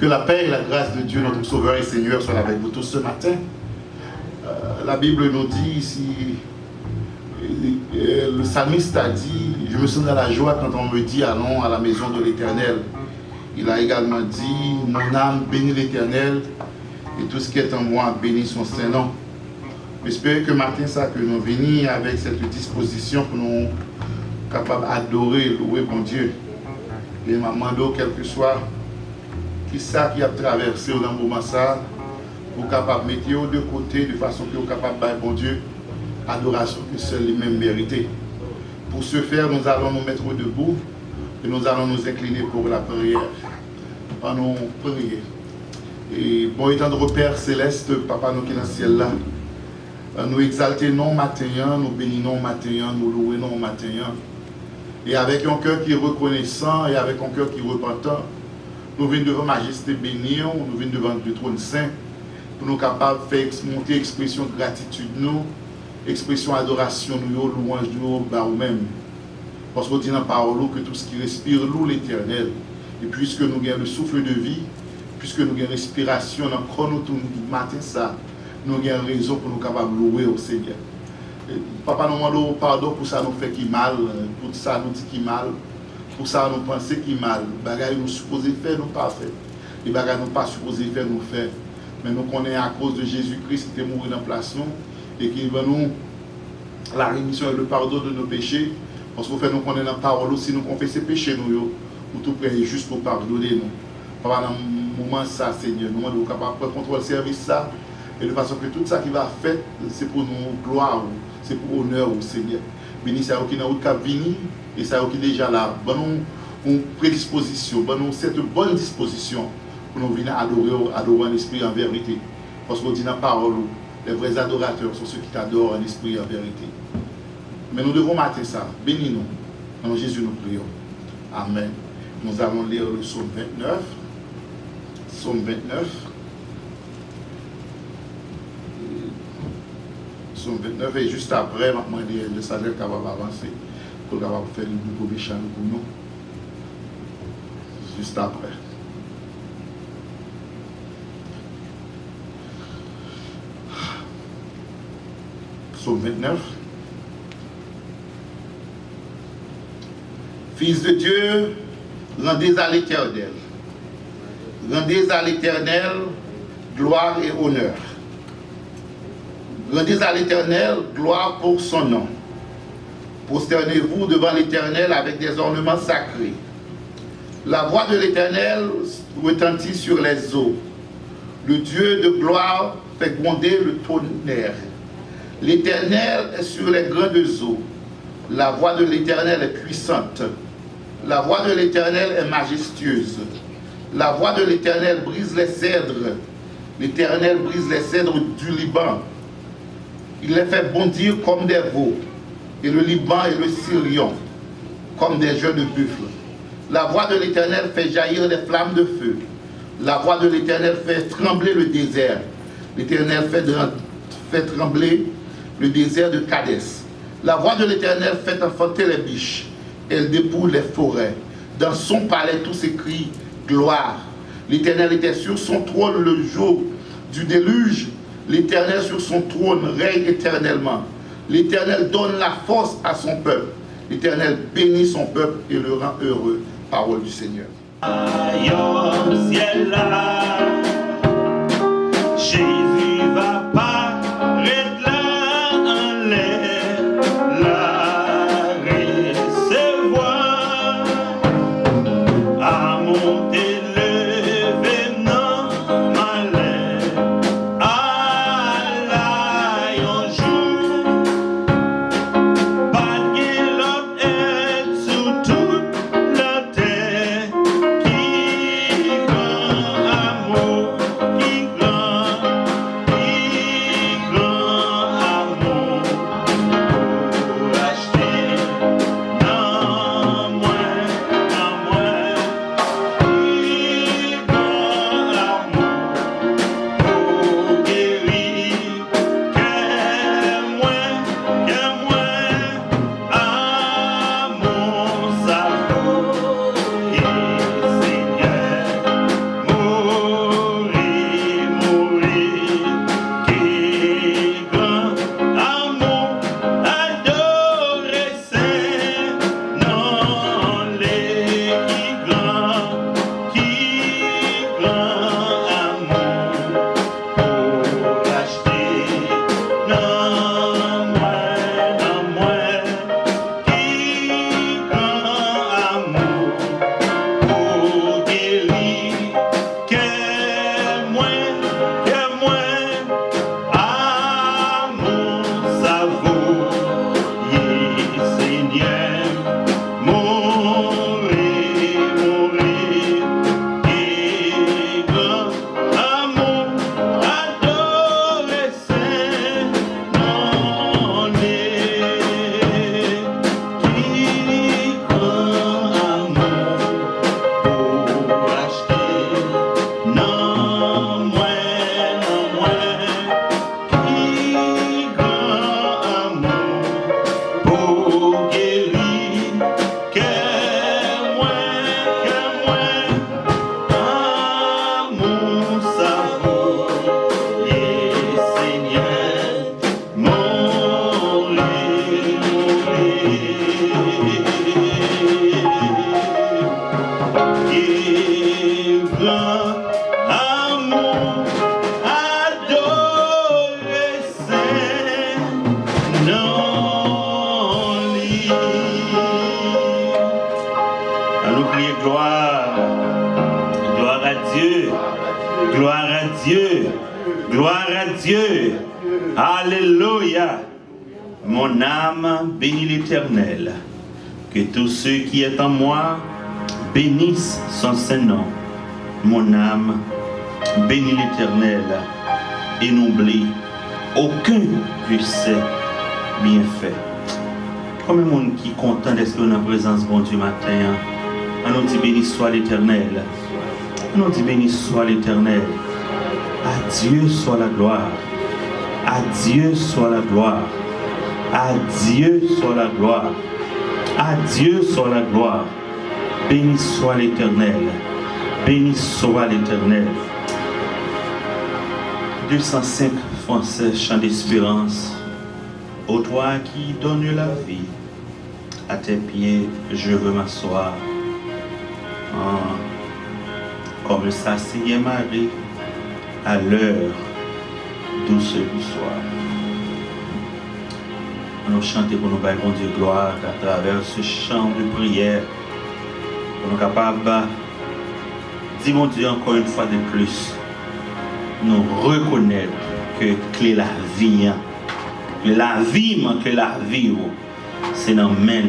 Que la paix et la grâce de Dieu, notre Sauveur et Seigneur, soient avec vous tous ce matin. La Bible nous dit ici, le psalmiste a dit, je me sens dans la joie quand on me dit allons à la maison de l'Éternel. Il a également dit, mon âme bénit l'Éternel et tout ce qui est en moi bénit son Saint-Nom. J'espère que matin, ça, que nous venons avec cette disposition que nous sommes capables d'adorer, louer mon Dieu. Et m'amando, quel que soit qui ça qui a traversé dans le moment ça, vous capable de mettre de côté de façon que vous capable de bon Dieu, adoration que seul les mêmes mérités. Pour ce faire, nous allons nous mettre debout et nous allons nous incliner pour la prière. Allons prier. Et bon étant de Père céleste, Papa nous qui est dans le ciel là, nous exaltons non matin, nous bénissons matin, nous louons matin. Et avec un cœur qui est reconnaissant et avec un cœur qui est repentant, nous venons devant Majesté bénir, nous venons devant le trône saint, pour nous capables de faire monter expression de gratitude, nous, expression d'adoration, nous, louange, nous, par nous-mêmes. Parce qu'on dit dans la parole que tout ce qui respire loue l'Éternel. Et puisque nous avons le souffle de vie, puisque nous avons respiration dans le chrono tout le matin, ça, nous avons raison pour nous capables de louer au Seigneur. Papa nous demande pardon pour ça nous fait qui mal, pour ça nous dit qui mal, pour ça nous pensons qui mal. Les bagages nous supposés faire, nous pas faire. Les bagages nous pas supposés faire, nous faire. Mais nous connaissons à cause de Jésus-Christ qui est mort dans la place nous et qui va nous la rémission et le pardon de nos péchés. Parce qu'on fait nous connaître la parole aussi, nous confesser péché nous, pour tout près juste pour pardonner nous. Papa, dans le moment ça, Seigneur, nous sommes capables de contrôler le service ça. Et de façon que tout ça qui va faire, c'est pour nous gloire, c'est pour honneur au Seigneur. Béni, c'est qui n'a pas venu et c'est qui est déjà là. Bon, une prédisposition, bon, cette bonne disposition pour nous venir adorer en esprit en vérité. Parce qu'on dit dans la parole, les vrais adorateurs sont ceux qui t'adorent en esprit et en vérité. Mais nous devons mater ça. Bénis-nous. En Jésus, nous prions. Amen. Nous allons lire le psaume 29. Psaume 29. Psaume 29 et juste après, maintenant, le salaire qui va avancer pour faire le nouveau méchant pour nous. Juste après. Psaume 29. Fils de Dieu, rendez à l'Éternel. Rendez à l'Éternel gloire et honneur. Rendez à l'Éternel gloire pour son nom. Prosternez-vous devant l'Éternel avec des ornements sacrés. La voix de l'Éternel retentit sur les eaux. Le Dieu de gloire fait gronder le tonnerre. L'Éternel est sur les grandes eaux. La voix de l'Éternel est puissante. La voix de l'Éternel est majestueuse. La voix de l'Éternel brise les cèdres. L'Éternel brise les cèdres du Liban. Il les fait bondir comme des veaux. Et le Liban et le Syrion comme des jeunes de buffle. La voix de l'Éternel fait jaillir des flammes de feu. La voix de l'Éternel fait trembler le désert. L'Éternel fait trembler le désert de Kadès. La voix de l'Éternel fait enfanter les biches. Elle dépouille les forêts. Dans son palais, tous s'écrient gloire. L'Éternel était sur son trône le jour du déluge. L'Éternel sur son trône règne éternellement. L'Éternel donne la force à son peuple. L'Éternel bénit son peuple et le rend heureux. Parole du Seigneur. Aïe, ciel là, Jésus va paraître là en l'air, la recevoir, à monter le venant malin, à la jour, pas de l'autre aide sous toute la terre, qui grand amour, qui grand gloire. Gloire à Dieu. Gloire à Dieu. Gloire à Dieu. Alléluia. Mon âme bénit l'Éternel. Que tous ceux qui est en moi bénissent son Saint-Nom. Mon âme bénit l'Éternel et n'oublie aucun de ses bienfaits. Combien de monde qui est content d'être dans la présence de bon Dieu matin? On nous dit béni soit l'Éternel. On nous dit béni soit l'Éternel. À Dieu soit la gloire. À Dieu soit la gloire. À Dieu soit la gloire. À Dieu soit la gloire. Béni soit l'Éternel. Béni soit l'Éternel. 205 Français, chant d'espérance. Ô toi qui donnes la vie, à tes pieds je veux m'asseoir. Comme s'assied Marie à l'heure douce du soir. Nous chanter pour nous bailler Dieu gloire à travers ce chant de prière. Pour nous capables de dire mon Dieu encore une fois de plus, nous reconnaître que la vie, que la vie, c'est dans la main de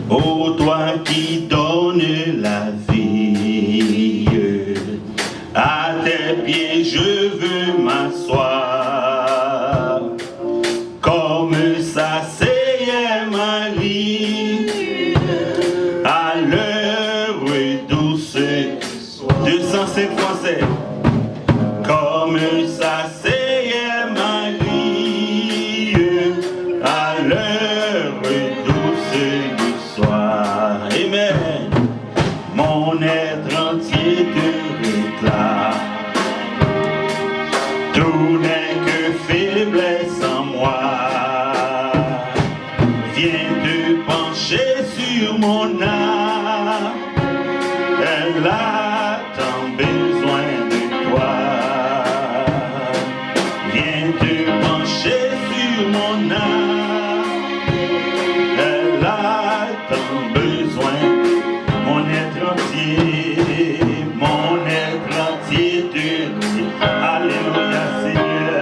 Ô toi qui donnes la vie, à tes pieds je veux m'asseoir, comme s'asseyait Marie à l'heure douce. 205 Français. Comme s'asseyait Marie à l'heure douce du soir. Amen. Mon être entier te réclame. Tout n'est que faiblesse en moi. Viens te pencher sur mon âme. Elle a tant besoin de toi. Viens te pencher sur mon âme. Elle a tant besoin. Mon être entier te dit. Alléluia Seigneur.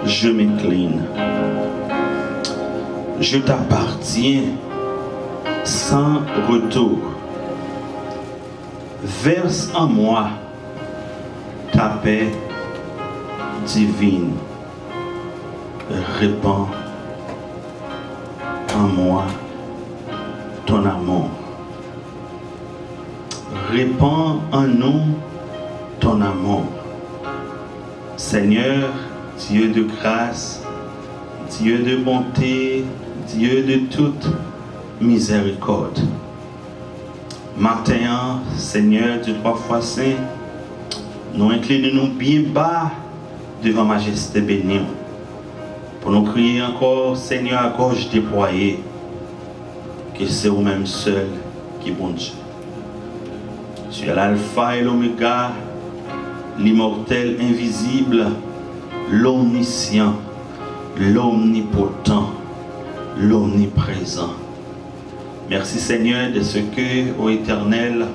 je m'incline. Je t'appartiens sans retour. Verse en moi ta paix divine. Répands en moi ton amour. Répands en nous ton amour. Seigneur, Dieu de grâce, Dieu de bonté, Dieu de toute miséricorde. Matin, Seigneur Dieu trois fois saint, nous inclinons bien bas devant Majesté bénie. Pour nous crier encore, Seigneur, à gorge déployée, que c'est vous-même seul qui est bon Dieu. Tu es l'alpha et l'oméga, l'immortel invisible, l'omniscient, l'omnipotent, l'omniprésent. Merci Seigneur de ce que, ô Éternel,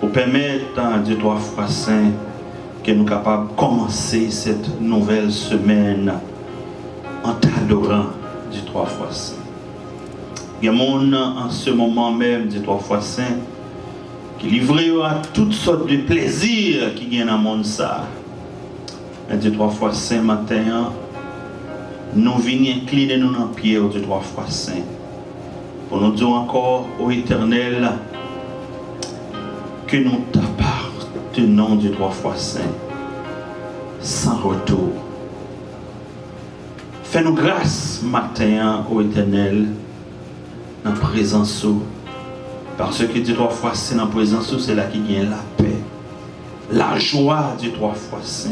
vous permettre, Dieu trois fois saint, que nous sommes capables de commencer cette nouvelle semaine en t'adorant, Dieu trois fois saint. Il y a monde en ce moment même, Dieu trois fois saint, qui livré à toutes sortes de plaisirs qui viennent dans le monde ça. Mais Dieu trois fois saint matin, nous venons incliner nous dans pied au Dieu trois fois saint. Pour nous dire encore au Éternel que nous t'appartenons Dieu trois fois saint, sans retour. Fais-nous grâce matin au Éternel, dans la présence. Parce que Dieu trois fois saint, dans la présence, c'est là qu'il y a la paix, la joie Dieu trois fois saint.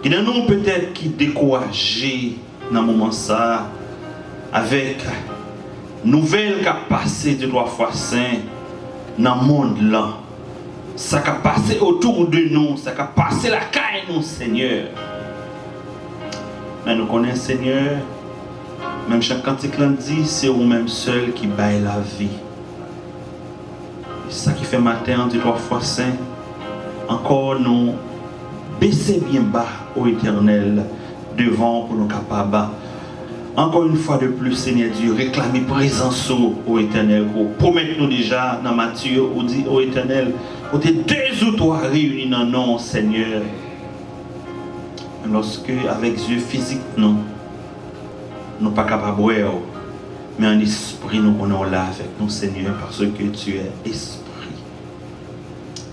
Il y a nous peut-être qui découragés dans le moment ça, avec nouvelle qui a passé Dieu trois fois saint dans le monde là. Ça qui a passé autour de nous, ça qui a passé la caille nous, Seigneur. Mais nous connaissons, Seigneur, même chaque cantique l'a dit, c'est vous-même seul qui baille la vie. C'est ça qui fait matin, Dieu trois fois saint, encore nous baisser bien bas au Éternel devant pour nous capables. Encore une fois de plus, Seigneur Dieu, réclamer présence au Éternel. Promettez-nous déjà dans Matthieu, on dit au Éternel, vous êtes deux ou trois réunis dans nom, Seigneur. Lorsque, avec yeux physiques, nous ne sommes pas capables de voir, mais en esprit, nous sommes là avec nous, Seigneur, parce que tu es esprit.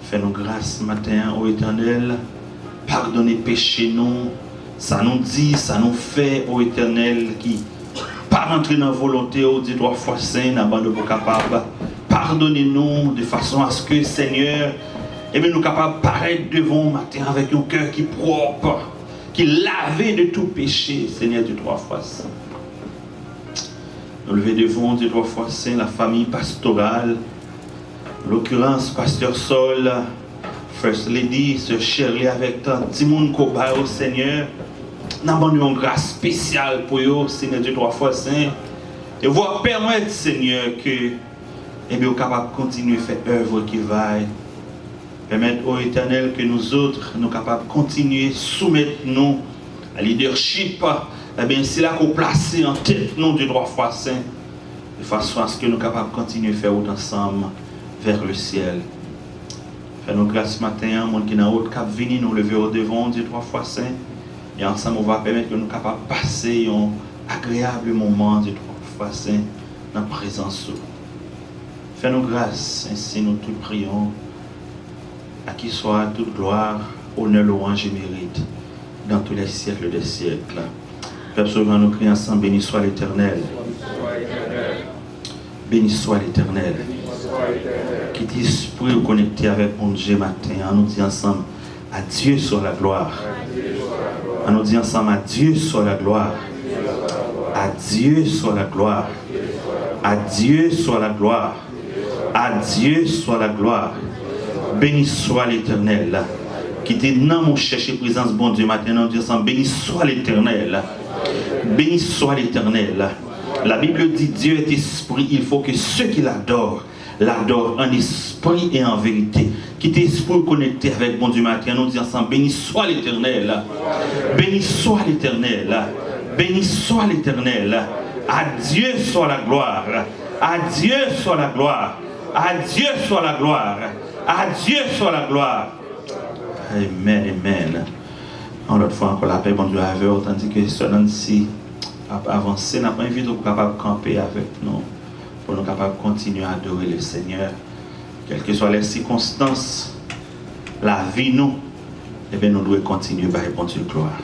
Fais-nous grâce matin au Éternel. Pardonnez péché nous. Ça nous dit, ça nous fait au Éternel qui pas rentrer dans la volonté, au dit trois fois saint, dans bande pour capable. Pardonnez-nous de façon à ce que, Seigneur, et bien nous capables de paraître devant matin avec un cœur qui est propre, qui est lavé de tout péché, Seigneur du trois fois saint. Nous lever devant Dieu trois fois saint, la famille pastorale, en l'occurrence, Pasteur Sol, First Lady, Sœur Shirley avec tant Timoun Koba au Seigneur. Nous avons une grâce spéciale pour eux, Seigneur Dieu trois fois saint. Et vous permettre, Seigneur, que nous soyons capables de continuer à faire œuvre qui vaille. Permettre au Éternel que nous autres, nous sommes capables de continuer à soumettre nous à leadership. Eh bien, c'est là qu'on place en tête nous du trois fois saint. De façon à ce que nous sommes capables de continuer à faire autre ensemble vers le ciel. Fais-nous grâce ce matin, monde qui n'a autre cap venir nous lever au devant Dieu trois fois saint. Et ensemble, on va permettre que nous soyons capables de passer un agréable moment Dieu trois fois saint dans la présence. Fais-nous grâce, ainsi nous tous prions. À qui soit toute gloire, honneur, louange et mérite dans tous les siècles des siècles. Père Sauveur, nous crions ensemble, béni soit l'Éternel. Béni soit l'Éternel. Qui t'esprit connecté avec mon Dieu matin. On nous dit ensemble, à Dieu soit la gloire. On nous dit ensemble, à Dieu soit la gloire. À Dieu soit la gloire. À Dieu soit la gloire. À Dieu soit la gloire. Béni soit l'Éternel. Qui t'est dans mon chercher présence, bon Dieu matin. On dit ensemble, béni soit l'Éternel. Béni soit l'Éternel. La Bible dit, Dieu est esprit. Il faut que ceux qui l'adorent en esprit et en vérité. Qui t'esprit connecté avec bon Dieu matin, nous disons ensemble, béni soit l'Éternel. Béni soit l'Éternel. Béni soit l'Éternel. À Dieu soit la gloire. À Dieu soit la gloire. À Dieu soit la gloire. À Dieu soit la gloire. Amen, amen. L'autre fois encore la paix, bon Dieu avec vous, tandis que cela ici avancer, n'a pas envie de capable camper avec nous, pour nous capables de continuer à adorer le Seigneur, quelles que soient les circonstances, la vie nous, et bien nous devons continuer par bon Dieu gloire.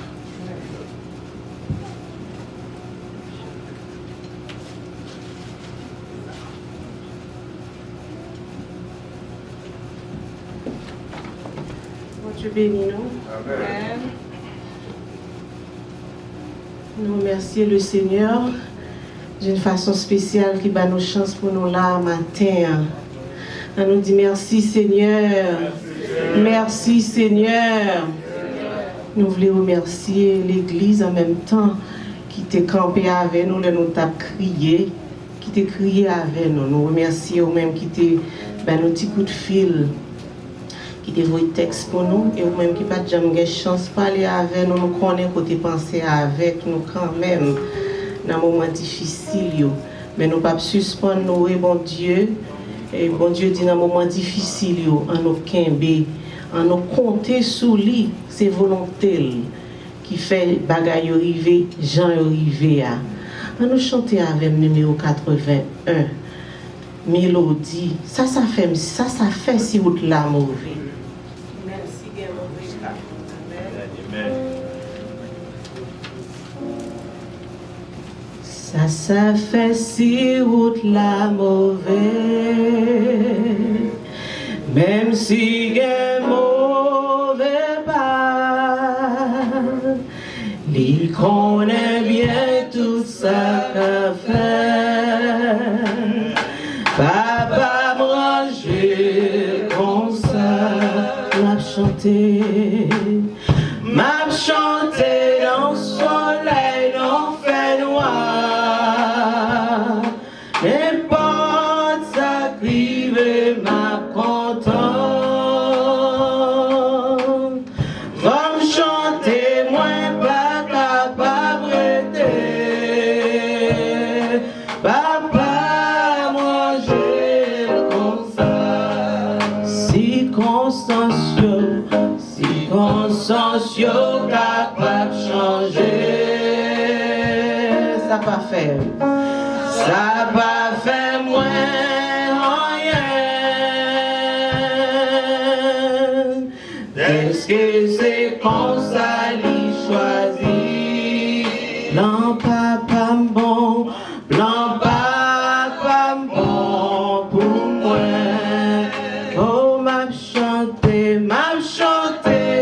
Dieu bénit nous. Amen. Nous remercions le Seigneur d'une façon spéciale qui bat nos chances pour nous là matin. On nous dit merci Seigneur. Merci Seigneur. Nous voulons remercier l'Église en même temps qui t'a campé avec nous, nous t'a crié, qui t'a crié avec nous. Nous remercions même qui t'a nos petits coups de fil, qui t'a envoyé texte pour nous, et vous-même qui pas jamais chance de parler avec nous, nous connaissons côté penser avec nous quand même dans un moment difficile. Mais nous ne pouvons pas suspendre nous, et bon Dieu dit dans un moment difficile, en nous quimber, en nous compter sous lui, c'est volonté qui fait bagaille arriver, Jean arriver à. On nous chanter avec le numéro 81, mélodie, ça fait si vous la mauvais. Ça fait si route la mauvaise, même si est mauvais pas, il connaît bien tout ça qu'a fait. Papa manger comme ça, m'a chanté dans le soleil, dans le fait noir. N'importe ça crive ma content. Va me chanter, moi pas capable de papa, moi j'ai comme ça. Circonstance capable de changer. Ça pas fait. Ça va faire moins rien. Est-ce que c'est comme ça qu'il choisit? Blanc papa bon, blanc papa bon pour moi. Oh m'a chanté dans le soleil,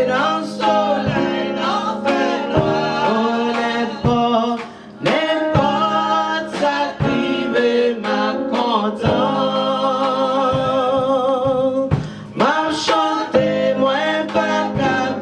dans le fait noir. Oh n'importe ça crive ma content. M'a chanté, moi pas capable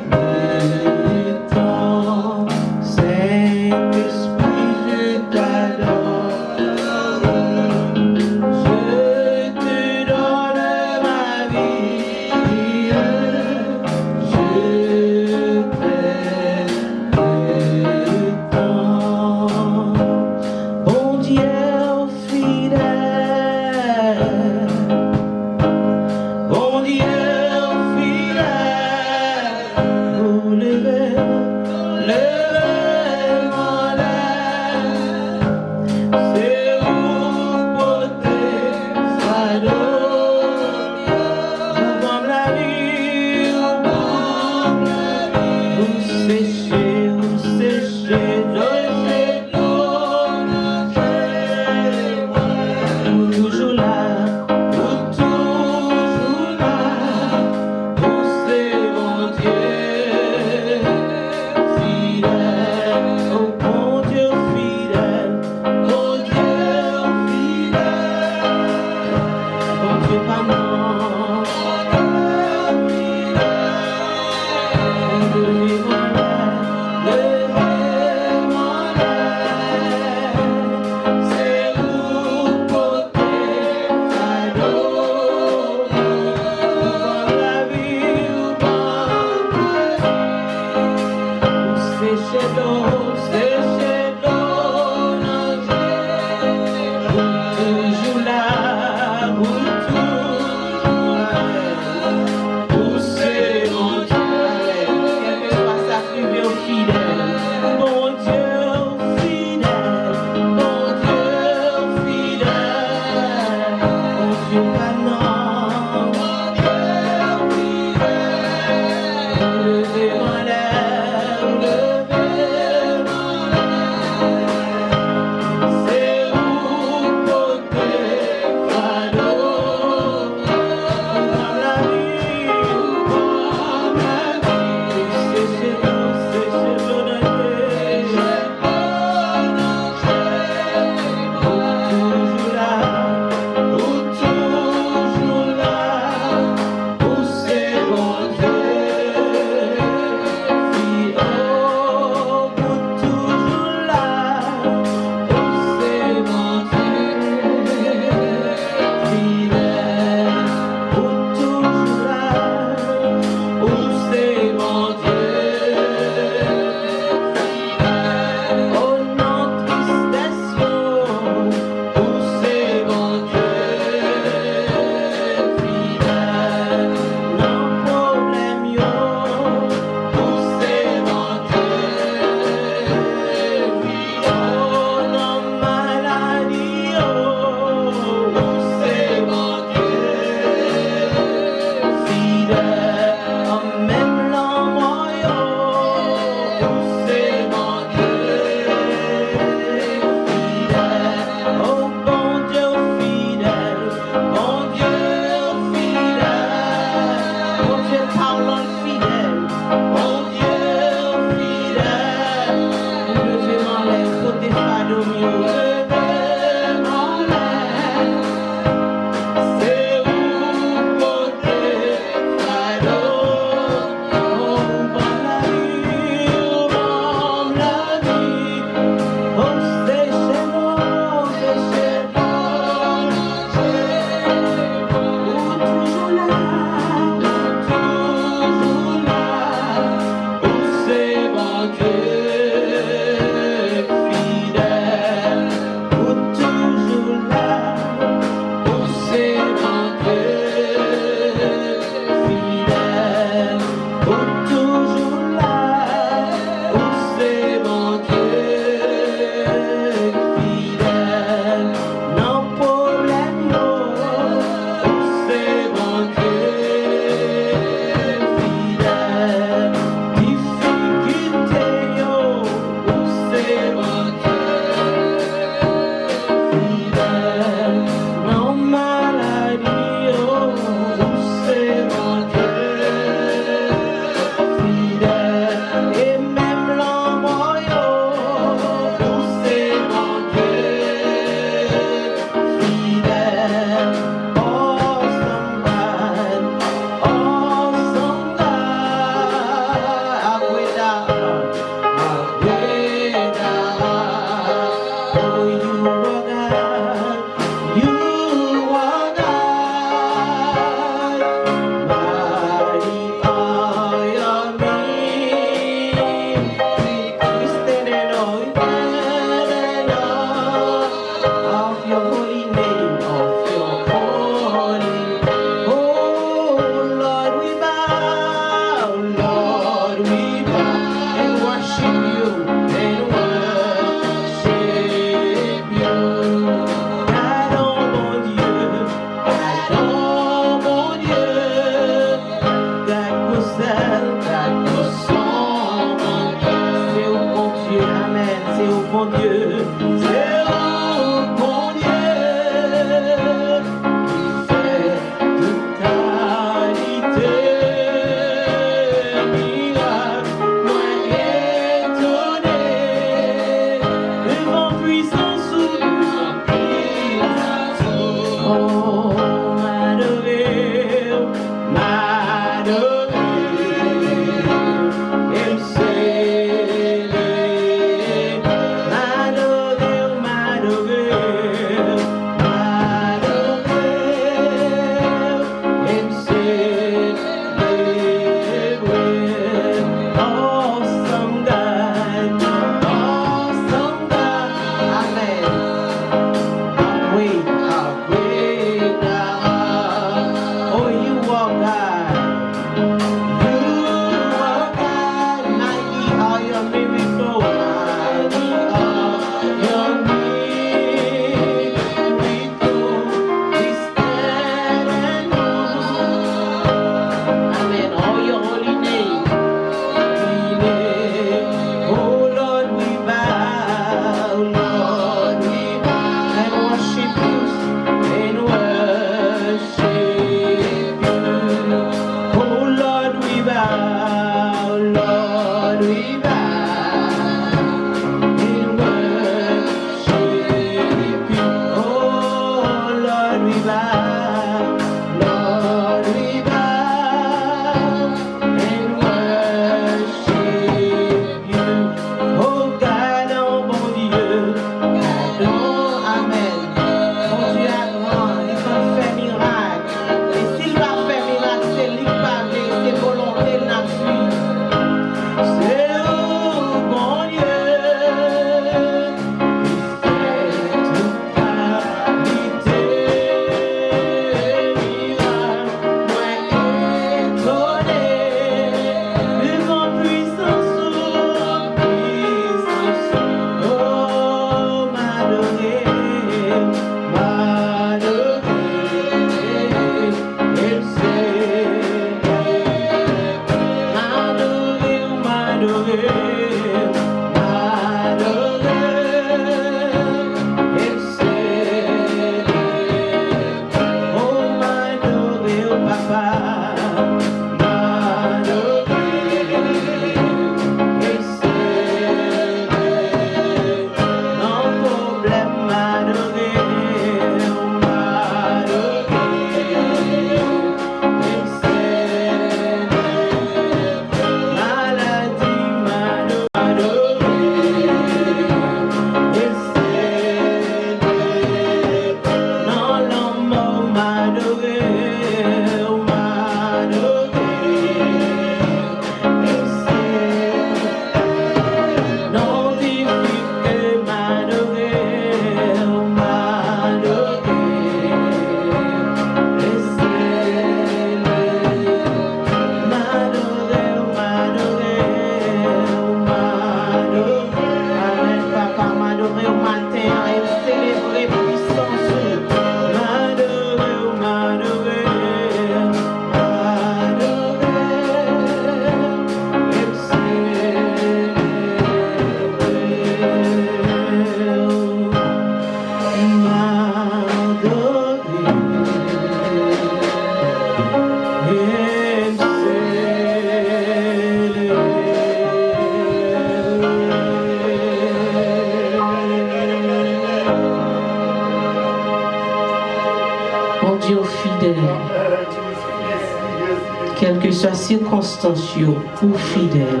quelles que soient circonstances ou fidèles.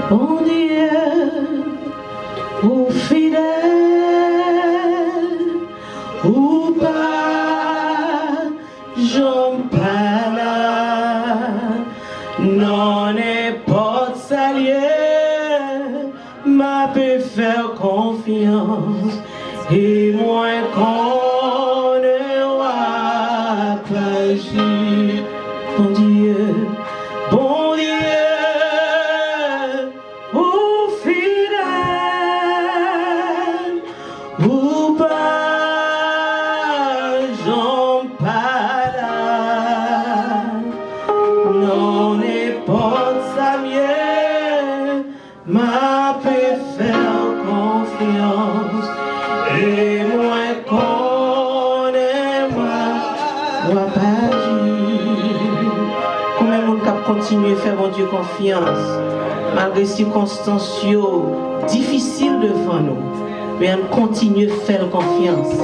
Bon Dieu, ou fidèle, ou pas, j'en parle, non n'importe salier, m'a peut faire confiance, et moins qu'on ne va pas agir. Bon Dieu, bon Dieu, ou fidèle, ou pas, j'en parle, non n'importe sa mienne, m'a peut faire confiance, et moins qu'on ne va pas agir. Combien de monde continue à faire mon Dieu confiance, malgré les circonstances difficiles devant nous, mais on continue à faire confiance,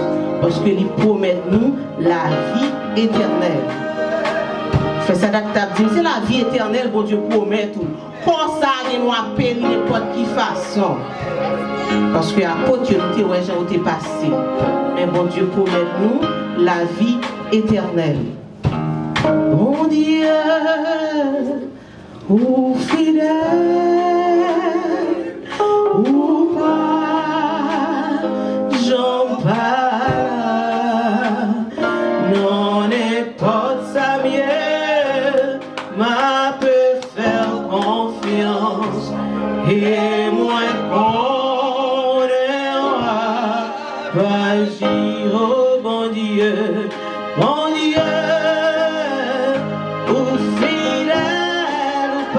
parce qu'il promet nous la vie éternelle. Fait ça d'actable, c'est la vie éternelle, bon Dieu promet tout. Pour ça, nous appelons n'importe qui façon. Parce que l'opportunité, ouais, j'ai passé. Mais bon Dieu promet nous la vie éternelle. Bon Dieu, ou fidèle, ou pas, j'en parle, non n'importe sa mienne, m'a peut faire confiance, et moins qu'on ne va pas agir, oh bon Dieu, bon Dieu.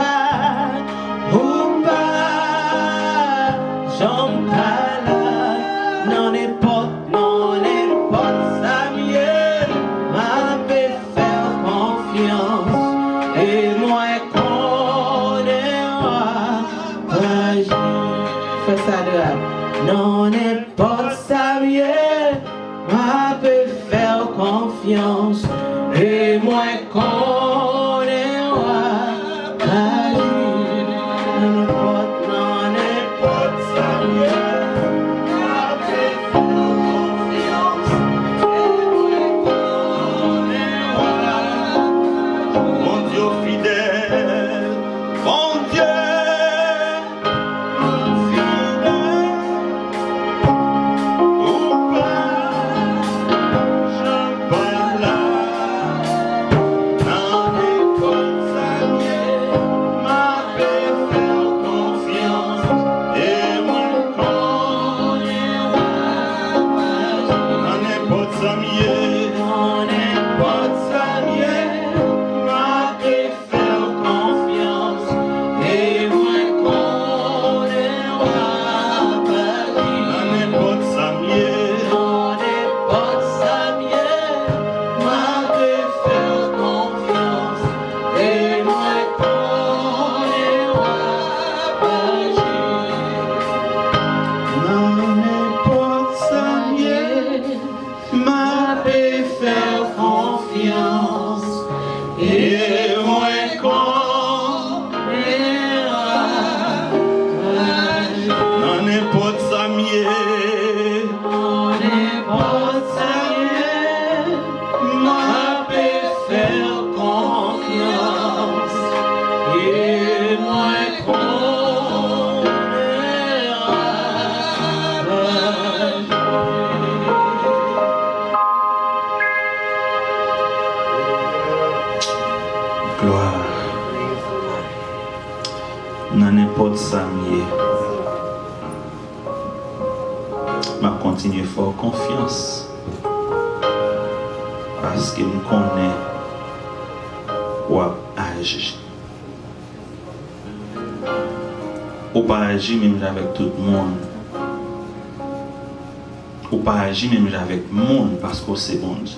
Non n'importe sa mienne, moi peut faire confiance, et moins qu'on est non n'importe sa mienne, moi peut faire confiance, et moins qu'on est Mon Dieu fidèle, mon Dieu. m'a continué fort confiance parce que me connais ou agir. Ou pas agir même avec tout le monde. Ou pas agir même avec le monde parce que c'est bon Dieu.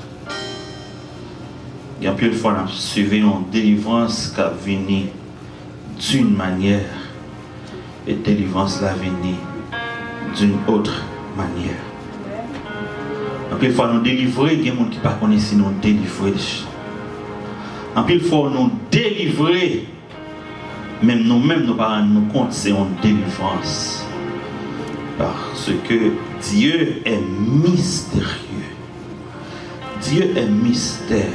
Il y a plus de fois, on a suivi une délivrance qui a venu d'une manière et délivrance la venue d'une autre manière. Donc, il faut nous délivrer, il y a des gens qui ne connaissent pas si nous délivrer. En pile fois nous délivrer, même nous-mêmes nous pas nous compte c'est une délivrance. Parce que Dieu est mystérieux. Dieu est mystère.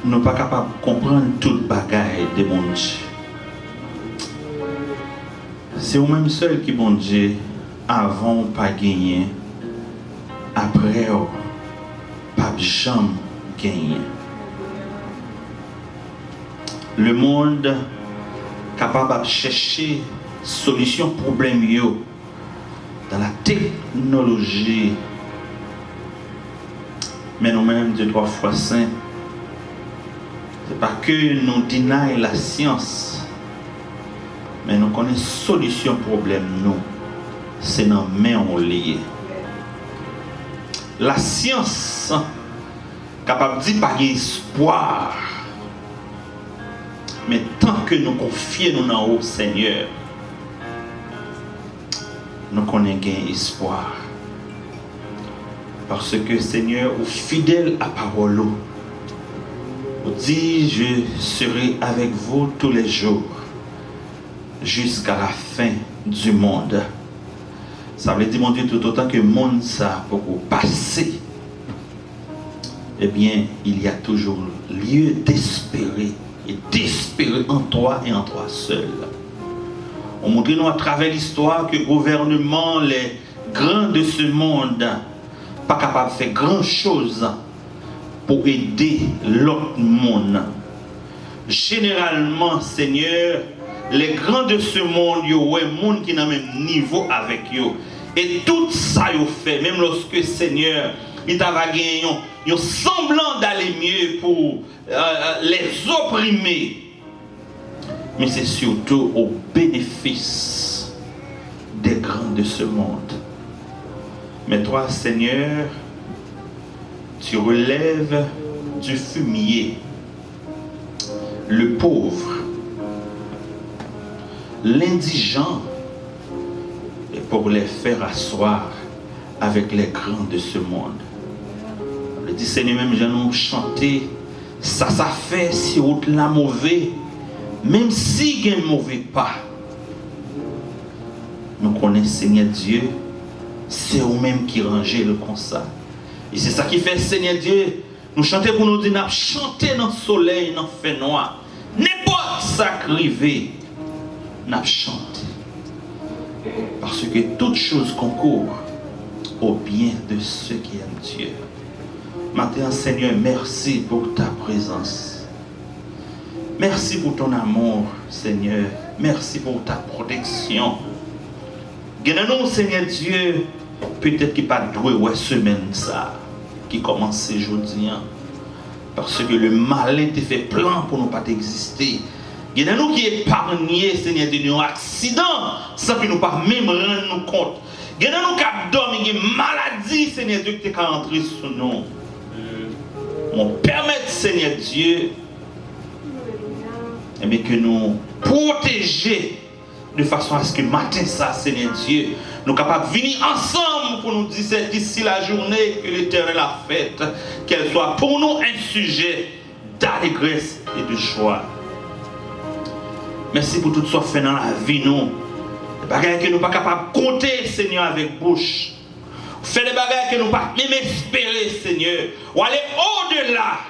Nous ne sommes pas capables de comprendre toute bagaille de mon Dieu. C'est vous-même seul qui, bon Dieu, avant pas gagné, après pas jamais gagné. Le monde capable de chercher solution problème dans la technologie. Mais nous-mêmes, Dieu 3 fois saint, c'est pas que nous dénions la science, mais nous connaissons solution problème nous. C'est dans main on lié. La science capable de dire pas espoir. Mais tant que nous confions nous au Seigneur, nous connaissons espoir. Parce que Seigneur, ou fidèle à parole, vous dit je serai avec vous tous les jours jusqu'à la fin du monde. Ça veut dire mon Dieu tout autant que le monde ça pour passer. Eh bien, il y a toujours lieu d'espérer et d'espérer en toi et en toi seul. On montre nous à travers l'histoire que le gouvernement, les grands de ce monde, pas capable de faire grand chose pour aider l'autre monde. Généralement, Seigneur, les grands de ce monde, il y a un monde qui n'a même niveau avec eux. Et tout ça, il fait, même lorsque Seigneur, il t'a gagné un semblant d'aller mieux pour les opprimer. Mais c'est surtout au bénéfice des grands de ce monde. Mais toi, Seigneur, tu relèves du fumier le pauvre, l'indigent, et pour les faire asseoir avec les grands de ce monde. Le dit Seigneur, même j'ai nous chanté, ça fait si autre la mauvais, même si il y a un mauvais pas. Nous connaissons Seigneur Dieu, c'est vous-même qui rangez le constat. Et c'est ça qui fait Seigneur Dieu, nous chanter pour nous dire, nous chanter dans le soleil, dans le fait noir. N'importe ça crivé, nous chantons. Parce que toute chose concourt au bien de ceux qui aiment Dieu. Maintenant, Seigneur, merci pour ta présence. Merci pour ton amour, Seigneur. Merci pour ta protection. Gagnons, Seigneur Dieu, peut-être qu'il n'y a pas de semaine ça, qui commence aujourd'hui. Parce que le malin te fait plan pour ne pas exister. Il y a nous qui épargnés, Seigneur Dieu, un accident, sans que nous ne pas même rendre nous compte. Il y a nous qui dorment, une maladie, Seigneur Dieu, qui est entrée sur nous. On permet, Seigneur Dieu, et bien que nous protéger de façon à ce que matin ça, Seigneur Dieu, nous sommes capables de venir ensemble pour nous dire c'est ici la journée que l'Éternel a faite, qu'elle soit pour nous un sujet d'allégresse et de joie. Merci pour tout ce que fait dans la vie, nous. Des bagages que nous ne sommes pas capables de compter, Seigneur, avec bouche. Fait des bagages que nous ne sommes pas même espérer, Seigneur. Ou aller au-delà.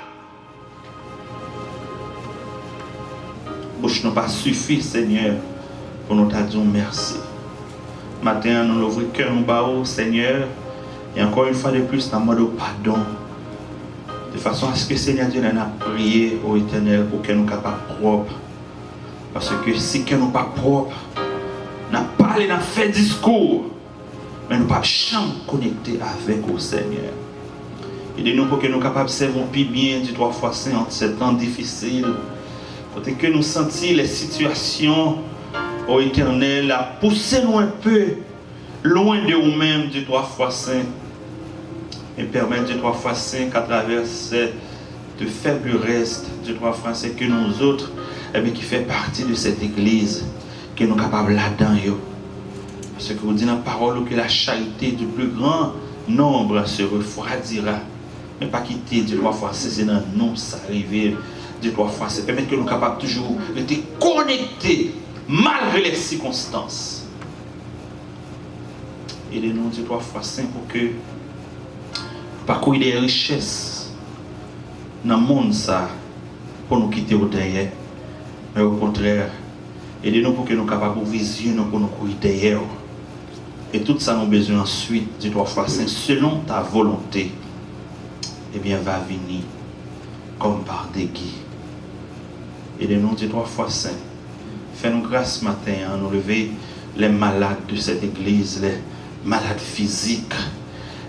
Bouche n'a pas suffi, Seigneur, pour nous dire merci. Matin, nous ouvrons le cœur, nous baillons, Seigneur. Et encore une fois de plus, dans le mode pardon. De façon à ce que, Seigneur Dieu, nous a prié au Éternel pour que nous soyons capables propres. Parce que si nous ne sommes pas propres, nous n'avons pas parlé, nous avons fait discours, mais nous ne sommes pas jamais connectés avec le Seigneur. Aidez-nous pour que nous soyons capables de servir plus bien du 3 fois Saint en ces temps difficiles. Pour que nous sentions les situations au Éternel à pousser nous un peu loin de nous-mêmes du 3 fois Saint. Et permettre du 3 fois Saint qu'à travers cette faible reste du 3 fois Saint que nous autres, eh bien, qui fait partie de cette église, que nous sommes capables là-dedans. Parce que vous dites dans la parole que la charité du plus grand nombre se refroidira. Mais pas quitter du 3 fois Saint, c'est dans nous, ça arrive. Dieu 3 fois Saint. Permettre que nous capables toujours d'être connectés malgré les circonstances. Aidez-nous, Dieu 3 fois Saint, pour que parcourir des richesses dans le monde ça pour nous quitter au derrière. Mais au contraire, aidez-nous pour que nous capables de visionner pour nous courir derrière. Et tout ça nous besoin ensuite, Dieu 3 fois Saint, selon ta volonté, eh bien va venir comme par déguis. Aidez-nous, Dieu 3 fois Saint. Fais-nous grâce ce matin à nous lever les malades de cette église, les malades physiques,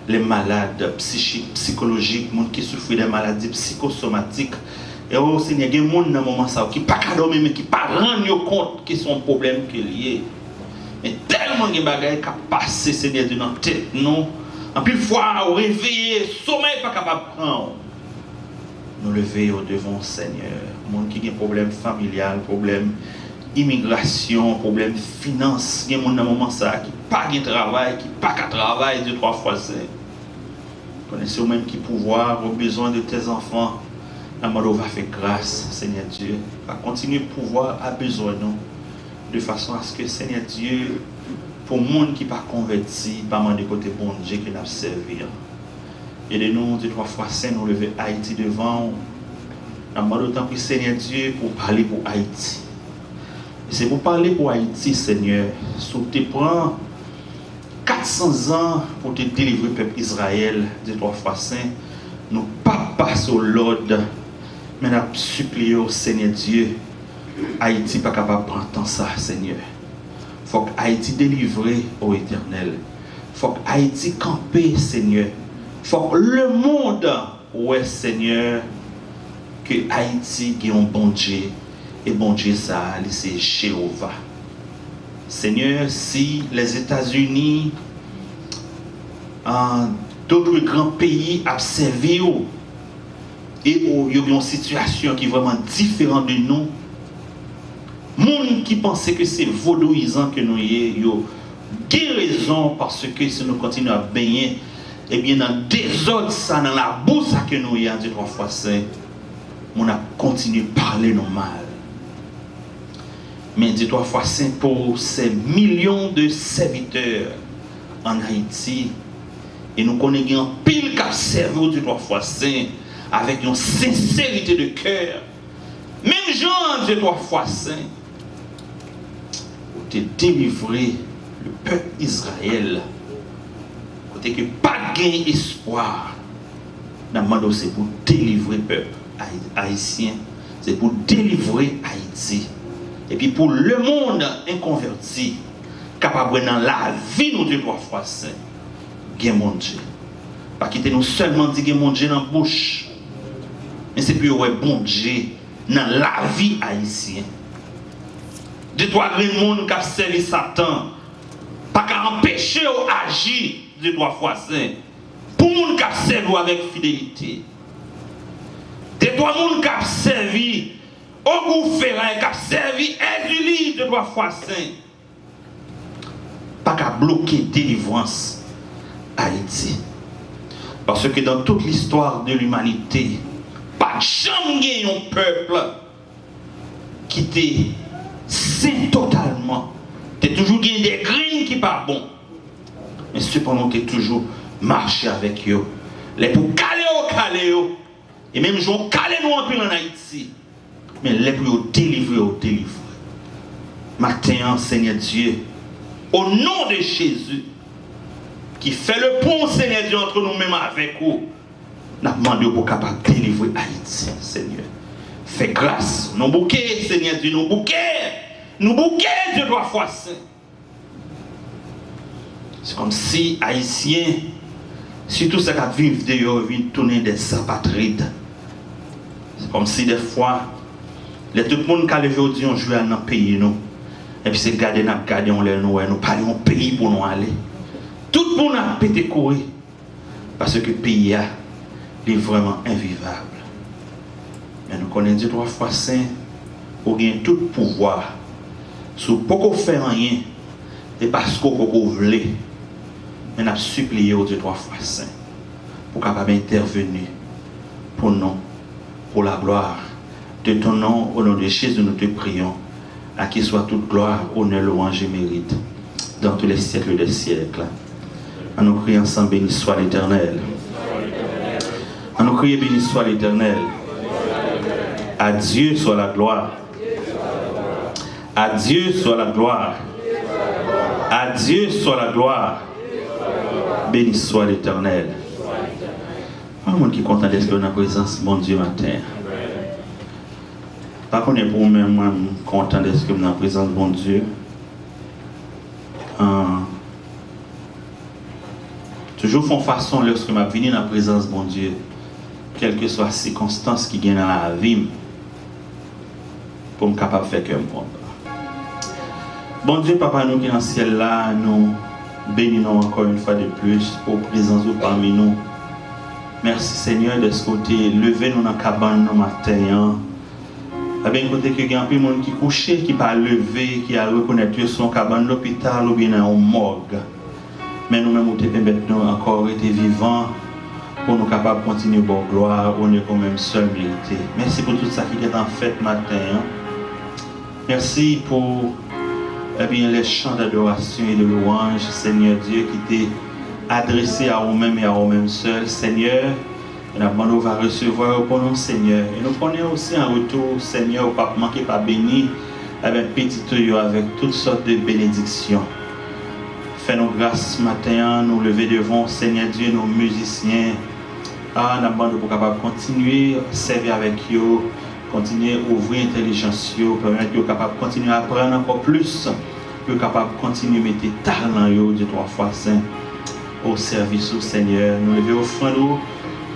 les malades psychiques, psychologiques, les gens qui souffrent des maladies psychosomatiques. Et au Seigneur, il y a des gens dans ce moment qui ne sont pas dormir, mais qui ne sont pas rendre compte que son problème qui est lié. Mais tellement de choses qui passent, Seigneur, dans notre tête, nous. En plus, fois, au réveiller, sommeil pas capable de prendre. Nous lever au devant Seigneur. Les gens qui ont des problèmes familiaux, problèmes immigration, problèmes finance, il y a des gens dans ce moment qui n'ont pas de travail, qui n'ont pas de travail, 2 3 fois Saint. Connaissez-vous même qui pouvoir, aux besoins de tes enfants. La mort va faire grâce, Seigneur Dieu. Va continuer de pouvoir à besoin nous. De façon à ce que, Seigneur Dieu, pour le monde qui n'est pas converti, pas mal de côté bon Dieu qui n'a servi. Aidez-nous, 2 3 fois Saint, nous lever Haïti devant. La mort autant que Seigneur Dieu pour parler pour Haïti. Et c'est pour parler pour Haïti, Seigneur. Si tu prends 400 ans pour te délivrer le peuple Israël, 2 3 fois Saint, nous pas passer au l'ordre. Mais nous supplions au Seigneur Dieu, Haïti pas capable de prendre tant ça, Seigneur. Il faut que Haïti délivre au Éternel. Il faut que Haïti campe, Seigneur. Il faut que le monde, ouais, Seigneur, que Haïti ait un bon Dieu. Et bon Dieu, ça, c'est Jéhovah. Seigneur, si les États-Unis, d'autres grands pays ont servi, et il y a une situation qui est vraiment différente de nous. Les gens qui pensaient que c'est vaudouisant que nous ayons raison parce que si nous continuons à baigner, eh bien dans des autres, ça dans la bourse que nous ayons, 2 3 fois Saint, on a continué à parler nos mal. Mais 2 3 fois Saint pour ces millions de serviteurs en Haïti, et nous connaissons pile qui servi 2 3 fois Saint avec une sincérité de cœur. Même Jean, 2 3 fois Saint, pour te délivrer le peuple Israël, côté que pas de gain espoir. Nous c'est pour délivrer le peuple haïtien, c'est pour délivrer Haïti. Et puis pour le monde inconverti, capable dans la vie, nous 2 3 fois Saint, gain mon Dieu. Pas quitter nous seulement dire que mon Dieu dans la bouche. Mais c'est plus ouais bon Dieu dans la vie haïtienne. 2 3 monde qui a servi Satan, pas qu'à empêcher ou agir 2 3 fois Saint. Pour monde qui a servi avec fidélité. 2 3 monde qui a servi au gouvernement, qui a servi Élie 2 3 fois Saint. Pas qu'à bloquer délivrance Haïti. Parce que dans toute l'histoire de l'humanité, pas jamais un peuple qui était saint totalement. Tu as toujours gagné des graines qui pas bon. Mais cependant, tu as toujours marché avec eux. Les pour caler au et même si on calé nous un peu en Haïti. Mais les pour délivrer. Matin, Seigneur Dieu, au nom de Jésus, qui fait le pont, Seigneur Dieu, entre nous-mêmes avec vous, nous demandons pour capable de délivrer Haïti, Seigneur. Fais grâce. Nous bouquets, Seigneur Dieu, nous bouquets, Dieu 3 fois Saint. C'est comme si Haïtiens, surtout ceux qui vivent dehors, viennent tourner des apatrides. C'est comme si des fois, tout le monde qui a levé aujourd'hui, on joue dans le pays, nous. Et puis c'est garder, on nous parlons au pays pour nous aller. Tout le monde a pété courir. Parce que le pays est vraiment invivable. Mais nous connaissons 2 3 fois Saint, pour gagner tout pouvoir. Si vous ne pouvez pas faire rien, c'est parce que vous voulez. Mais nous avons supplié 2 3 fois Saint pour capable intervenir pour nous, pour la gloire de ton nom, au nom de Jésus, nous te prions. À qui soit toute gloire, honneur, louange et mérite, dans tous les siècles des siècles. À nous crier ensemble, béni soit l'Éternel. À nous crier, béni soit l'Éternel. À Dieu soit la gloire. À Dieu soit la gloire. À Dieu soit la gloire. Béni soit l'Éternel. Un monde qui est content d'être dans la présence de mon Dieu matin. Par contre, pour moi-même, moi, je suis content d'être dans la présence de mon Dieu. Toujours font façon lorsque je viens dans la présence de mon Dieu, quelles que soient les circonstances qui viennent dans la vie, pour me capable de faire que moi. Bon Dieu, Papa, nous qui sommes dans le ciel là, nous bénissons encore une fois de plus pour présence parmi nous. Merci Seigneur de ce côté, lever nous dans la cabane nous matin. Eh bien, côté que il y a un peu de monde qui couché, qui pas levé, qui a reconnaître son cabane l'hôpital ou bien dans un morgue. Mais nous-mêmes, nous permettons encore été vivants pour nous capables de continuer pour gloire, on est quand même seul mérité. Merci pour tout ça qui est en fait matin. Merci pour les chants d'adoration et de louange, Seigneur Dieu, qui t'est adressé à vous-même et à vous-même seul, Seigneur. Et nous va recevoir pour nous, Seigneur. Et nous prenons aussi en retour, Seigneur, au pas manquer pas béni, avec petit tuyau, avec toutes sortes de bénédictions. Fais-nous grâce ce matin, nous lever devant, Seigneur Dieu, nos musiciens. Nous demandons pour capable continuer à servir avec eux, continuer à ouvrir l'intelligence, permettre de capable continuer à apprendre encore plus, de capable continuer à mettre talent de 3 fois saint au service au Seigneur. Nous lever offrande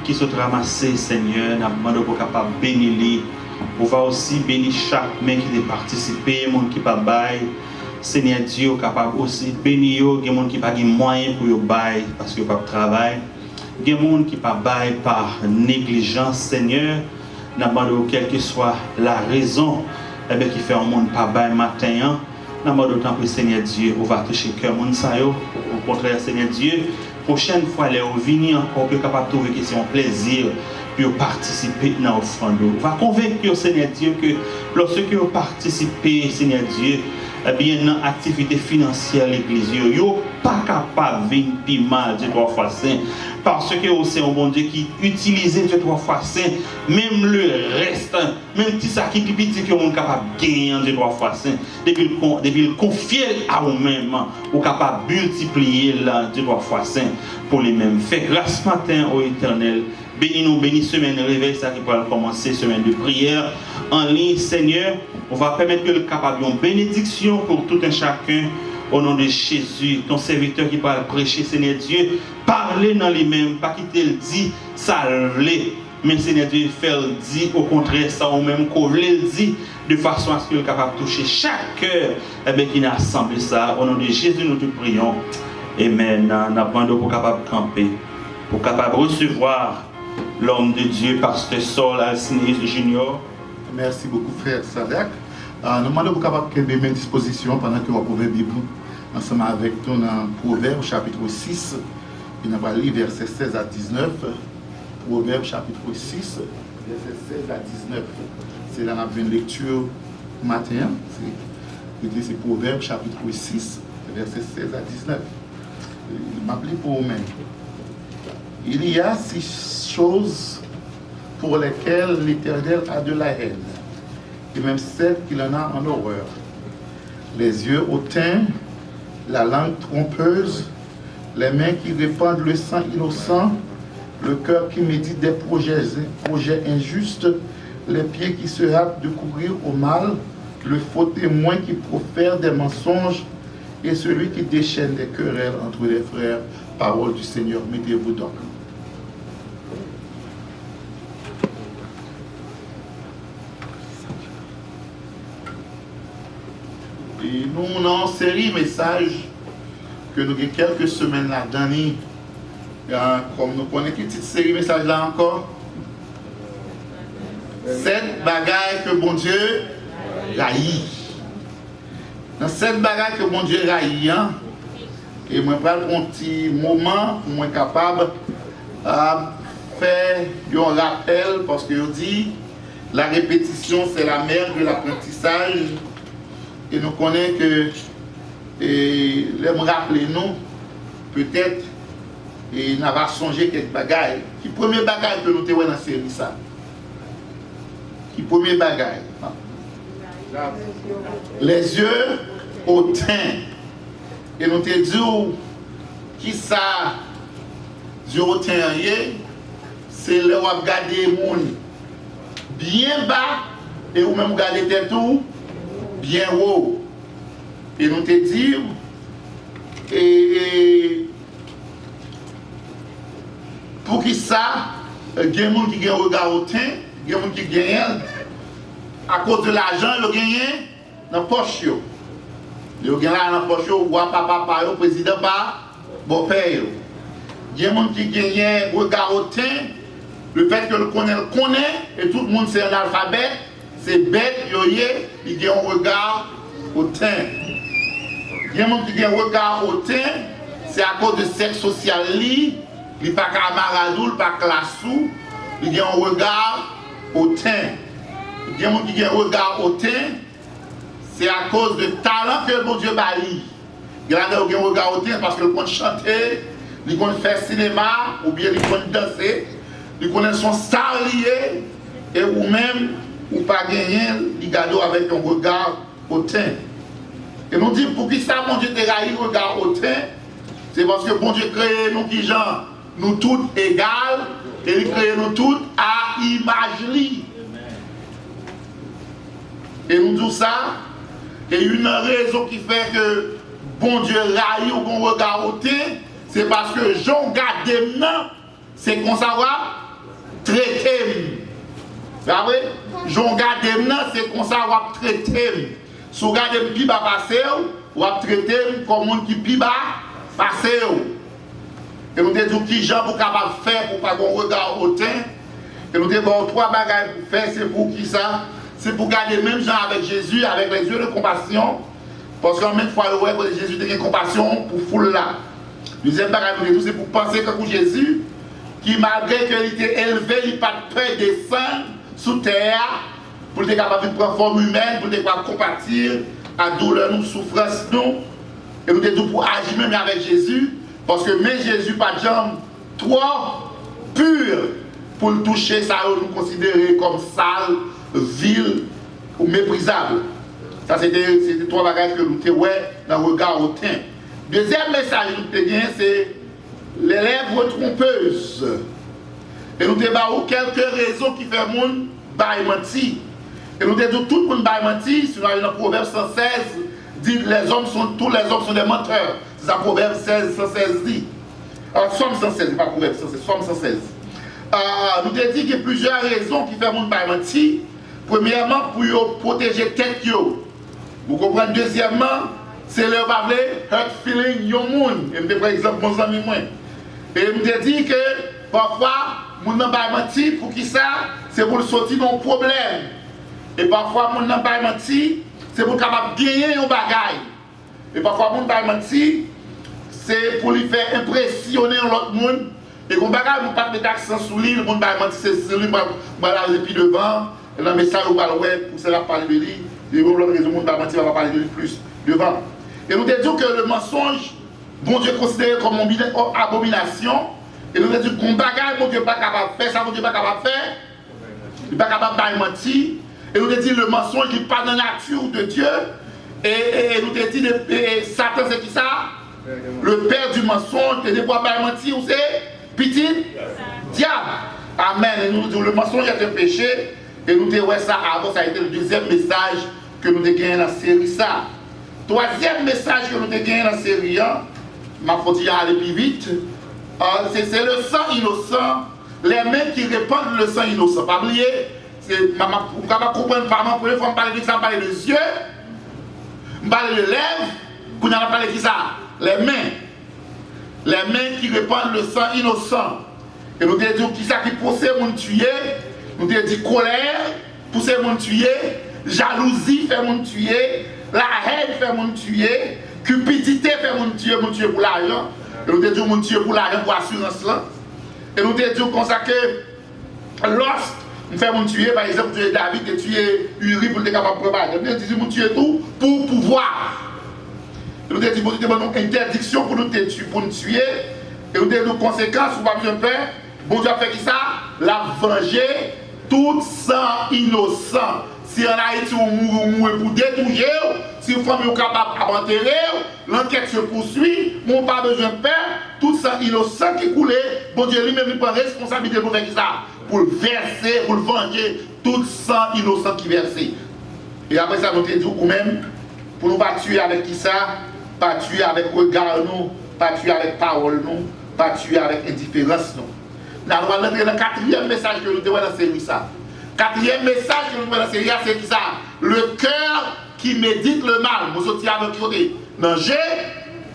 qui sont ramassés, Seigneur, nous demandons pour capable bénir. On va aussi bénir chaque main qui a participé, monde qui pas bail. Seigneur Dieu, capable aussi bénir, il y a des gens qui n'ont pas de moyens pour bail parce qu'ils n'ont pas de travail. Il y a des gens qui n'ont pas bail par négligence, Seigneur. Nous demandons quelle que soit la raison qui fait un monde pas bail matin. Nous demandons tant que Seigneur Dieu, on va toucher le cœur de ça. Au contraire, Seigneur Dieu, prochaine fois, les venir encore, pour capable de trouver que c'est un plaisir pour participer dans l'offrande. On va convaincre Seigneur Dieu que lorsque vous participez, Seigneur Dieu, bien dans l'activité financière de l'église, vous n'êtes pas capable de venir mal de 3 fois saint. Parce que c'est un bon Dieu qui utilise de 3 fois saint, même le reste, même si ça qui est petit que vous êtes capable de gagner de 3 fois saint, depuis le confier à vous-même, vous êtes capable de multiplier de 3 fois saint pour les mêmes. Fais grâce matin au Éternel. Bénis-nous, bénis semaine de réveil, ça qui va commencer, semaine de prière en ligne, Seigneur. On va permettre que le capable une bénédiction pour tout un chacun au nom de Jésus, ton serviteur qui va prêcher, Seigneur Dieu, parler dans les mêmes, pas qu'il te le dit, ça l'est, mais Seigneur Dieu, faire le dit, au contraire, ça ou même coller le dit, de façon à ce qu'il est capable de toucher chaque cœur qui a assemblé ça. Au nom de Jésus, nous te prions. Amen. Nous avons pour capable de camper, pour capable de recevoir l'homme de Dieu, pasteur Saul Alcinis Junior. Merci beaucoup, frère Sadak. Nous demandons pour capable de mettre disposition pendant que vous pouvez Bible ensemble avec nous dans Proverbes chapitre 6. Et nous allons lire versets 16 à 19. Proverbes chapitre 6, versets 16 à 19. C'est là qu'on a une lecture matin. C'est Proverbes chapitre 6, versets 16 à 19. Je m'appelle pour vous-même. Il y a 6 choses pour lesquelles l'Éternel a de la haine, et même celles qu'il en a en horreur. Les yeux hautains, la langue trompeuse, les mains qui répandent le sang innocent, le cœur qui médite des projets injustes, les pieds qui se hâtent de courir au mal, le faux témoin qui profère des mensonges, et celui qui déchaîne des querelles entre les frères. Parole du Seigneur, mettez-vous donc. Et nous, dans une série messages que nous avons quelques semaines là donné, comme nous connaissons une petite série messages là encore, 7 bagailles que bon Dieu raillit. Dans 7 bagailles que bon Dieu raillit, et moi je prends un petit moment pour moi capable de faire un rappel parce que je dis la répétition, c'est la mère de l'apprentissage. Et nous connaissons que, et les me rappeler nous, peut-être, et nous avons songé quelques bagailles. Qui premier bagaille que nous avons dans la série ça? Qui premier bagaille? Les yeux au teint. Et nous te dit qui ça, yeux au teint, c'est là où on regarde les gens bien bas et ou même regarder tête tout bien haut. Et nous te dit et pour qui ça, il y a des gens qui ont un regard au teint, il y a des gens qui gagnent à cause de l'argent, ils gagnent dans la poche. Ils gagnent dans la poche, ou papa, président, bon père. Il y a des gens qui gagnent un regard au teint, le fait que le connaît, et tout le monde c'est un alphabet, c'est bête, il y a un regard au teint. Il y a des gens qui gagnent un regard au teint, c'est à cause de sexe social. Il n'y a pas camarade, il n'y a pas classe, il y a un regard au teint. Il y a des gens qui ont un regard au teint, c'est à cause de talent que mon Dieu bali. Il y a des gens qui ont un regard au teint parce qu'ils peuvent chanter, ils peuvent faire cinéma, ou bien ils peuvent danser, ils connaissent son star lié, et ou même, ou pas gagner, ils gardent avec un regard au teint. Et nous disons, pour qui ça, mon Dieu te raille regard au teint, c'est parce que mon Dieu crée nous qui gens, nous tous égales, et il crée nous tous à image li. Et nous disons ça, et une raison qui fait que bon Dieu raille ou qu'on regarde au teint, c'est parce que Jean garde maintenant, c'est qu'on savoir traiter. Vous voyez? Jean garde maintenant, c'est qu'on savoir traiter. Si vous regardez le piba passer, vous va traiter comme un qui piba passer. Et nous disons qui Jean pour capable faire pour pas qu'on regarde au teint. Et nous disons bon, trois bagages pour faire, c'est pour qui ça? C'est pour garder même gens avec Jésus, avec les yeux de compassion. Parce qu'en même fois, Jésus a compassion pour foule là. Deuxième bagage, c'est pour penser que pour Jésus, qui malgré qu'il était élevé, il n'a pas de peur de descendre sous terre, pour être capable de prendre forme humaine, pour être capable de compatir à douleur, nous, souffrance, nous. Et nous disons pour agir même avec Jésus, parce que même Jésus, pas de jambes, trop pur pour le toucher, ça nous considérer comme sale, vil ou méprisable. Ça, c'était trois bagages que nous avons dans le regard au teint. Deuxième message que nous avons, c'est les lèvres trompeuses. Et nous avons quelques raisons qui font le monde mentir. Et nous disons tout le monde mentir. Si nous avons dans Proverbe 116, dit tous les hommes sont des menteurs. C'est ça Proverbe 116 dit. Alors, Somme 116, pas Proverbe 116, Somme 116. Nous avons dit qu'il y a plusieurs raisons qui font le monde mentir. Premièrement, pour protéger tête. Vous comprenez? Deuxièmement, c'est le parler hurt feeling yon moun. Et par exemple, mon ami moi. Et je me dis que parfois, moun nan bay menti pour qui ça? C'est pour le sortir d'un problème. Et parfois, moun nan bay menti, c'est pour capable gagner un bagage. Et parfois, moun bay menti, c'est pour lui faire impressionner l'autre monde. Et qu'on bagage, moun pas mettre accent sur lui, moun bay menti, c'est sur lui, moi là, et puis devant, et dans le message, on va le pour cela parler de lui. Et l'autre raison, moun bay menti, on va parler de lui plus devant. Et nous disons que le mensonge, bon Dieu considéré comme une abomination. Et nous disons qu'on bagaille, bon Dieu n'est pas capable de faire, ça, bon Dieu n'est pas capable de faire. Il n'est pas capable de mentir. Et nous disons que le mensonge n'est pas dans la nature de Dieu. Et nous disons que Satan, c'est qui ça? Le père du mensonge, et des fois, mentir, c'est petit diable. Amen. Et nous disons que le mensonge est un péché. Et nous disons que ça avant, ça a été le deuxième message que nous avons gagné dans la série. Ça. Troisième message que nous avons gagné dans la série, ma faute y aller plus vite, c'est le sang innocent, les mains qui répandent le sang innocent. Pas oublier, vous pouvez comprendre, maman, pour les fois, on parle de ça, on parle de yeux, on parle de lèvres, qu'on a parlé de ça, les mains qui répandent le sang innocent. Et nous avons dit qui ça qui pousse mon tuer, nous avons dit colère, pousser mon tuer, jalousie fait mon tuer. La haine fait mon tuer, cupidité fait mon tuer pour l'argent. Et nous disons mon tuer pour l'argent, pour l'assurance là. Et nous disons comme ça que lorsque On fait mon tuer, par exemple, tuer David et tuer Uri pour être capable de préparer. On dit mon tuer tout pour pouvoir. On dit bon Dieu une interdiction pour nous tuer et on dit nos conséquences, on va bien faire. Bon Dieu a fait qui ça? La venger tout sang innocent. Si en Haïti on mourrait pour détruire, si une femme est capable d'enterrer, l'enquête se poursuit, on n'a pas besoin de faire, tout sang innocent qui coule, bon Dieu lui-même il prend responsabilité pour faire ça, pour le verser, pour le venger, tout sang innocent qui verse. Et après ça, nous te dit ou même, pour nous pas tuer avec qui ça, pas tuer avec regard nous, pas tuer avec parole nous, pas tuer avec indifférence nous. Nous allons entrer dans le quatrième message que nous devons dans cette série ça. Quatrième message que nous devons dans cette série, c'est qui ça? Le cœur qui médite le mal. Nous sortir avec côté. Dans le jet,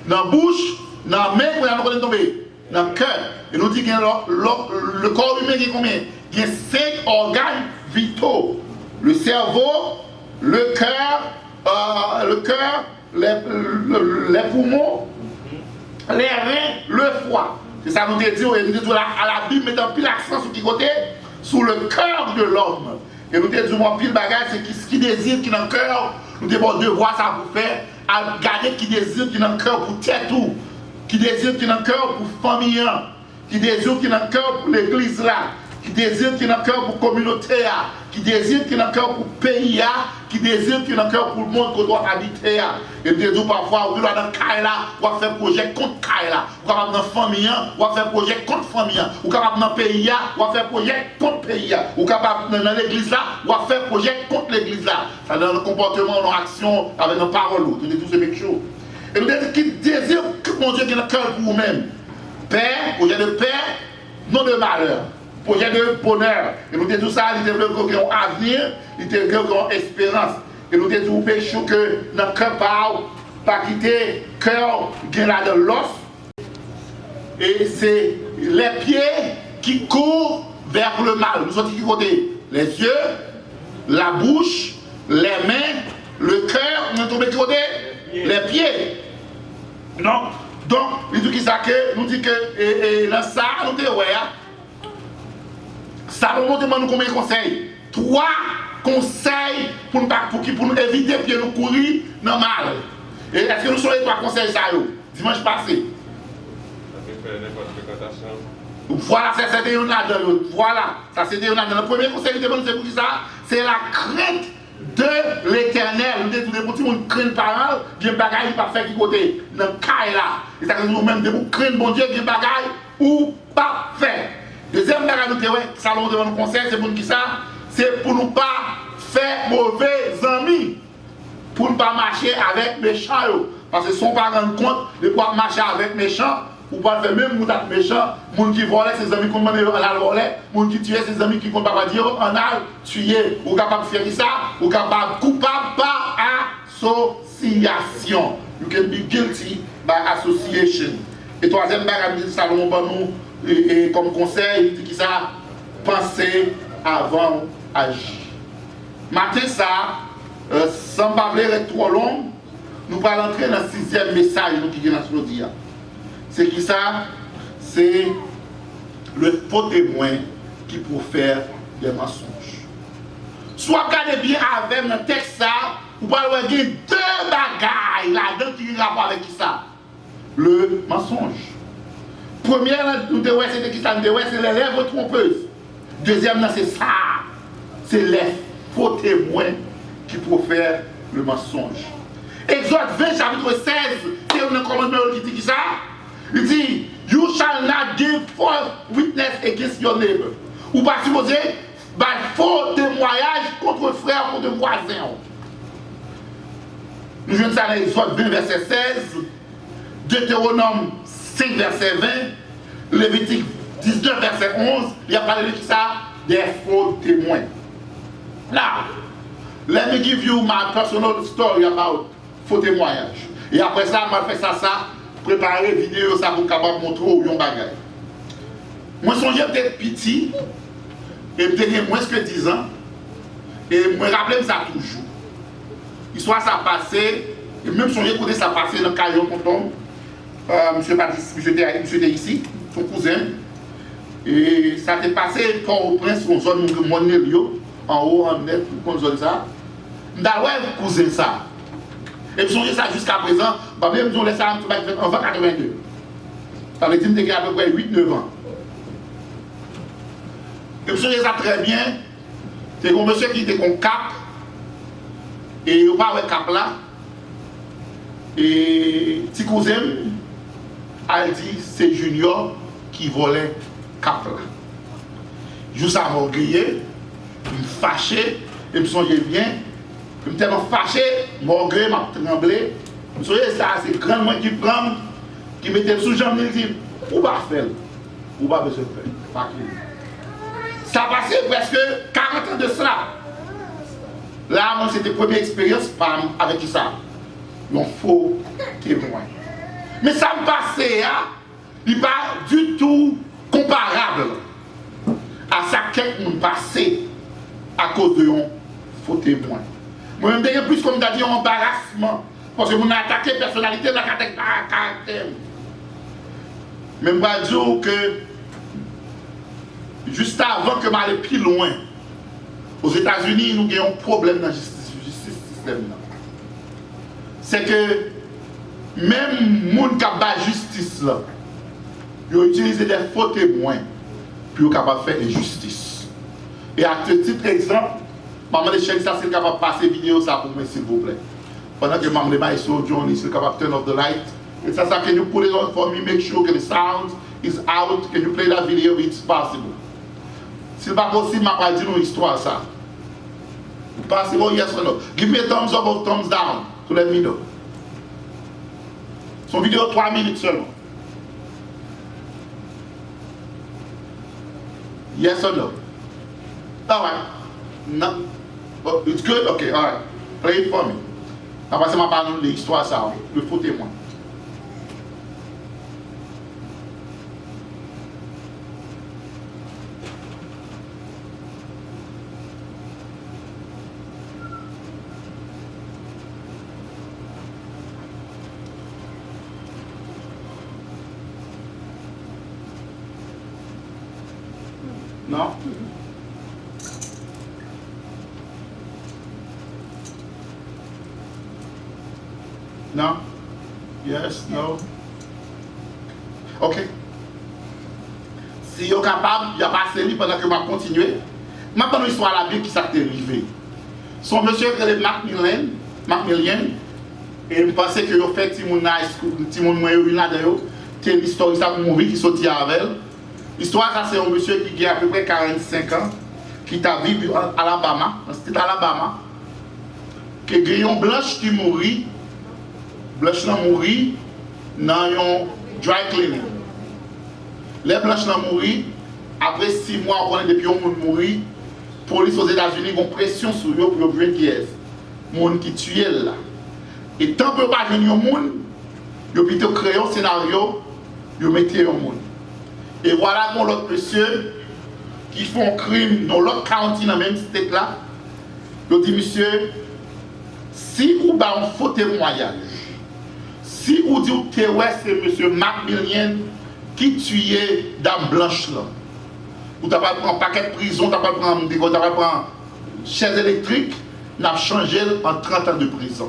dans la bouche, dans la main, nous allons tomber. Dans le cœur. Et nous dit que le corps humain qui est combien? Il y a 5 organes vitaux. Le cerveau, le cœur, les poumons, les reins, le foie. C'est ça que nous disons, et nous disons à la Bible, mettant pile l'accent sur qui côté? Sur le cœur de l'homme. Et nous disons, moi, pile bagage, c'est ce qui désire qui dans le cœur, nous devons devoir ça pour faire, à garder qui désire qui dans le cœur pour tête tout, qui désire qui dans le cœur pour famille, qui désire qui dans le cœur pour l'église là, qui désire qui dans le cœur pour la communauté, qui désire qui dans le cœur pour le pays, qui désire qui dans le cœur pour le monde qu'on doit habiter. Et nous disons parfois, on va dans le cas là, on va faire projet contre cas là, on va dans la famille, on va faire projet contre famille, on va dans le pays, on va faire projet contre pays, on va dans l'église là, on va faire projet contre l'église là. Ça dans le comportement, dans l'action, avec nos paroles, nous disons toutes ces mêmes choses. Et nous disons qui désire que mon Dieu qui est dans le cœur pour vous-même. Père, projet de paix, non de malheur. Projet de bonheur. Et nous disons tout ça, il développe un avenir, il développe une espérance. Et nous disons au péché que notre cœur pas quitter, cœur qui est là de l'os. Et c'est les pieds qui courent vers le mal. Nous sommes qui côté? Les yeux, la bouche, les mains, le cœur, nous sommes qui côté? Les pieds. Non. Donc, nous disons que nous disons que dans ça, nous disons ouais. Salomon demande combien de conseils? 3 conseils pour nous éviter de nous courir dans le mal. Et est-ce que nous sommes les 3 conseils ça dimanche passé? Voilà, ça c'était une là-dedans. Voilà, ça c'était une là-dedans. Le premier conseil que demande c'est pour ça, c'est la crainte de l'éternel. Nous disons que tout le monde craint par eux, il y a des bagages qui ne pas faire qui côté dans le cas là. Et ça que nous-mêmes, nous craignons bon Dieu, il y a des bagages ou pas faire. Deuxième bagage, Salomon demande un conseil, c'est pour qui ça? C'est pour ne pas faire mauvais amis. Pour ne pas marcher avec méchants. Parce que si on ne pas rendre compte de pouvoir marcher avec méchants, ou pas faire même avec méchants, les qui volent ses amis qu'on demande à la voler, les qui tuent ses amis qui ne peuvent pas dire on a tué, ou capable de faire ça, ou capable coupable par association. You can be guilty by association. Et troisième bagage, Salomon nous et comme conseil, il dit qui ça? Pensez avant agir. Matin ça, sans parler trop long, nous allons entrer dans le 6e message qui est dans ce dia. C'est qui ça? C'est le faux témoin qui peut faire des mensonges. Soit regardez bien avec le texte ça, vous allez voir 2 bagailles là-dedans qui ont rapport avec qui ça? Le mensonge. Première, nous devons c'est qui ça? Nous devons c'est les lèvres trompeuses. Deuxième, c'est ça. C'est les faux témoins qui peuvent faire le mensonge. Exode 20, chapitre 16, c'est un commandement qui dit ça. Il dit, you shall not give false witness against your neighbor. Ou pas supposer, faux témoignage contre frère ou de voisin. Nous venons ça dans Exode 20, verset 16, Deutéronome 5, verset 20, Lévitique 19, verset 11, il y a parlé de qui ça? Des faux témoins. Now, let me give you my personal story about faux témoignage. Et après ça, je vais faire ça, préparer une vidéo ça pour capable montrer où yon bagay. Moi, songe peut-être petit, et peut-être moins que 10 ans, et je me rappelle ça toujours. L'histoire ça passé, et même songe écouter ça passé dans le caillon quand on, monsieur Baptiste, monsieur était ici, son cousin, Et ça t'est passé quand au prince, on zone Monelio, en haut, en net, on zone ça. D'ailleurs, cousin ça. Et puis, on ça jusqu'à présent, même si on laisse ça en 1982. Ça veut dire qu'il y a à peu près 8-9 ans. Et puis, on ça très bien. C'est un monsieur qui était en cap. Et il n'y a pas de cap là. Et petit cousin a dit c'est Junior qui volait cap là. Juste à m'orgueiller, me fâché, et me songeais bien, je me tellement fâché, m'orgueiller, m'a tremblé. Vous savez, ça, c'est grand moi qui prend, qui mettait sous jambe, il dit, où va faire? Où va besoin de faire? Ça passait presque 40 ans de cela. Là, moi, c'était la première expérience avec ça. Un faux témoin. Mais ça me passait, hein, il n'est pas du tout comparable à ça qu'elle me passait à cause de un faux témoin. Moi-même, j'ai plus, comme tu as dit, un embarrassement. Parce que vous avez attaqué la personnalité de la caractère. Mais je vais dire que juste avant que je m'aille plus loin, aux États-Unis, nous avons un problème dans le justice système. C'est que même les gens qui ont la justice, ils ont utilisé des faux témoins pour être capable de faire injustice. Et à titre d'exemple, maman de Chérie, ça c'est capable de passer vidéo ça pour moi, s'il vous plaît. Pendant que maman de Maïso, Johnny, c'est capable de turn off the light. And so, can you put it on for me, make sure que the sound is out, can you play that video if it's possible? Si ce n'est pas possible, je vais dire une histoire ça. Possible, yes or no? Give me a thumbs up or thumbs down to let me know. Son vidéo 3 minutes seulement. Yes or no? All right. No. Oh, it's good? Okay, all right. Play it for me. Après, je vais parler de l'histoire ça, le faux témoin. Non? Non? Yes? No? Ok. Si vous êtes capable, il n'y a pas assez pendant que je vais continuer. Je vais prendre une histoire à la Bible qui s'est arrivée. Son monsieur qui est Mark Millian, et je pensais que vous fait Timon High School, Timon Moyen là-dedans, c'est l'histoire qui mourir qui sortit avec elle. L'histoire, ça c'est un monsieur qui a à peu près 45 ans, qui a vécu en Alabama, c'était Alabama, qui a une blanche qui mourit, blanche qui mourit dans un dry cleaning. Les blanches qui mourit, après 6 mois, on connaît depuis un monde mourir, la police aux États-Unis a une pression sur eux pour le qui est. Monde qui tue là. Et tant que pas venir au monde, ils ont plutôt créé un scénario, ils ont mis au monde. Et voilà mon l'autre monsieur qui font un crime dans l'autre county dans le même state là. Il dit monsieur, si vous avez un faux témoignage, si vous dites que c'est monsieur Mark Millian qui tuait Dame Blanche là, vous n'avez pas pris un paquet de prison, vous n'avez pas pris une chaise électrique, vous avez changé en 30 ans de prison.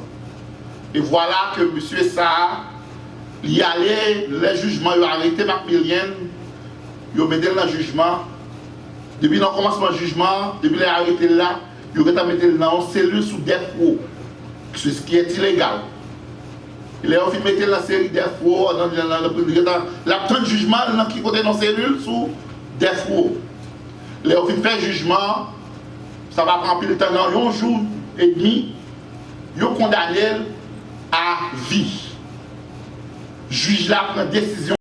Et voilà que monsieur ça, il y allait, les jugements, il a arrêté Mark Millian. Ils ont mis dans le jugement. Depuis le commencement du jugement, depuis qu'ils ont arrêté là, ils ont mis dans une cellule sous death row, ce qui est illégal. Ils ont mis dans la série death row, la temps de jugement, qui est dans la cellule sous death row. Ils ont fait jugement, ça va prendre plus de temps, un jour et demi, ils ont condamné à vie. Le juge là prend décision.